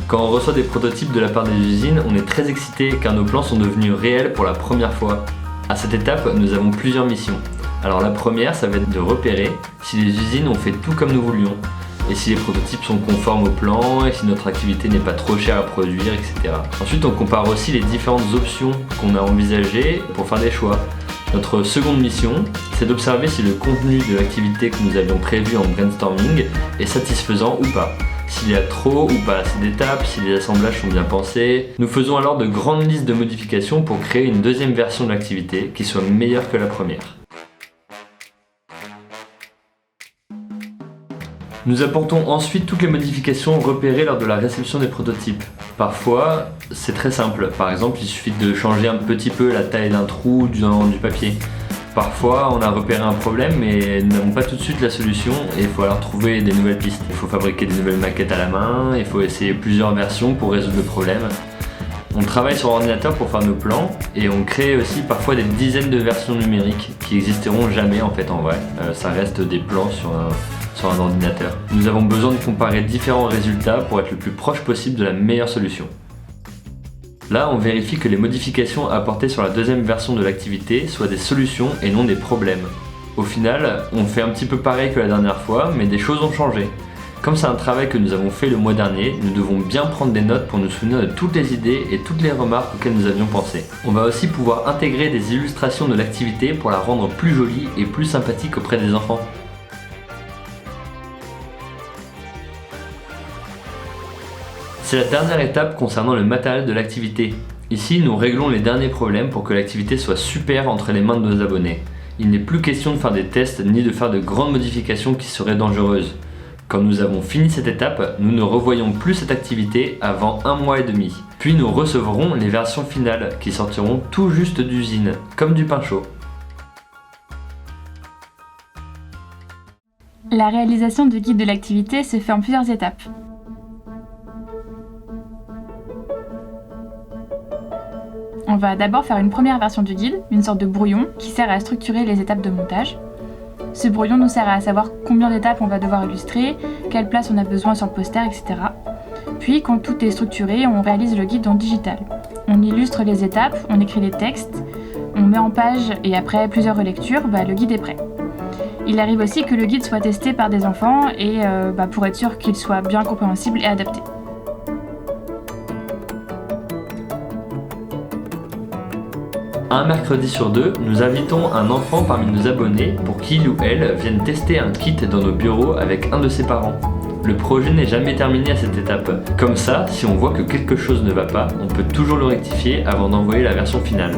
Quand on reçoit des prototypes de la part des usines, on est très excité car nos plans sont devenus réels pour la première fois. À cette étape, nous avons plusieurs missions. Alors la première, ça va être de repérer si les usines ont fait tout comme nous voulions, et si les prototypes sont conformes au plan, et si notre activité n'est pas trop chère à produire, etc. Ensuite, on compare aussi les différentes options qu'on a envisagées pour faire des choix. Notre seconde mission, c'est d'observer si le contenu de l'activité que nous avions prévu en brainstorming est satisfaisant ou pas. S'il y a trop ou pas assez d'étapes, si les assemblages sont bien pensés. Nous faisons alors de grandes listes de modifications pour créer une deuxième version de l'activité qui soit meilleure que la première. Nous apportons ensuite toutes les modifications repérées lors de la réception des prototypes. Parfois, c'est très simple. Par exemple, il suffit de changer un petit peu la taille d'un trou dans du papier. Parfois, on a repéré un problème mais nous n'avons pas tout de suite la solution et il faut alors trouver des nouvelles pistes. Il faut fabriquer des nouvelles maquettes à la main, il faut essayer plusieurs versions pour résoudre le problème. On travaille sur ordinateur pour faire nos plans et on crée aussi parfois des dizaines de versions numériques qui n'existeront jamais en fait en vrai. Ça reste des plans sur un ordinateur. Nous avons besoin de comparer différents résultats pour être le plus proche possible de la meilleure solution. Là, on vérifie que les modifications apportées sur la deuxième version de l'activité soient des solutions et non des problèmes. Au final, on fait un petit peu pareil que la dernière fois, mais des choses ont changé. Comme c'est un travail que nous avons fait le mois dernier, nous devons bien prendre des notes pour nous souvenir de toutes les idées et toutes les remarques auxquelles nous avions pensé. On va aussi pouvoir intégrer des illustrations de l'activité pour la rendre plus jolie et plus sympathique auprès des enfants. C'est la dernière étape concernant le matériel de l'activité. Ici, nous réglons les derniers problèmes pour que l'activité soit super entre les mains de nos abonnés. Il n'est plus question de faire des tests ni de faire de grandes modifications qui seraient dangereuses. Quand nous avons fini cette étape, nous ne revoyons plus cette activité avant 1 mois et demi. Puis nous recevrons les versions finales qui sortiront tout juste d'usine, comme du pain chaud. La réalisation du guide de l'activité se fait en plusieurs étapes. On va d'abord faire une première version du guide, une sorte de brouillon qui sert à structurer les étapes de montage. Ce brouillon nous sert à savoir combien d'étapes on va devoir illustrer, quelle place on a besoin sur le poster, etc. Puis, quand tout est structuré, on réalise le guide en digital. On illustre les étapes, on écrit les textes, on met en page et après plusieurs relectures, le guide est prêt. Il arrive aussi que le guide soit testé par des enfants et pour être sûr qu'il soit bien compréhensible et adapté. Un mercredi sur 2, nous invitons un enfant parmi nos abonnés pour qu'il ou elle vienne tester un kit dans nos bureaux avec un de ses parents. Le projet n'est jamais terminé à cette étape. Comme ça, si on voit que quelque chose ne va pas, on peut toujours le rectifier avant d'envoyer la version finale.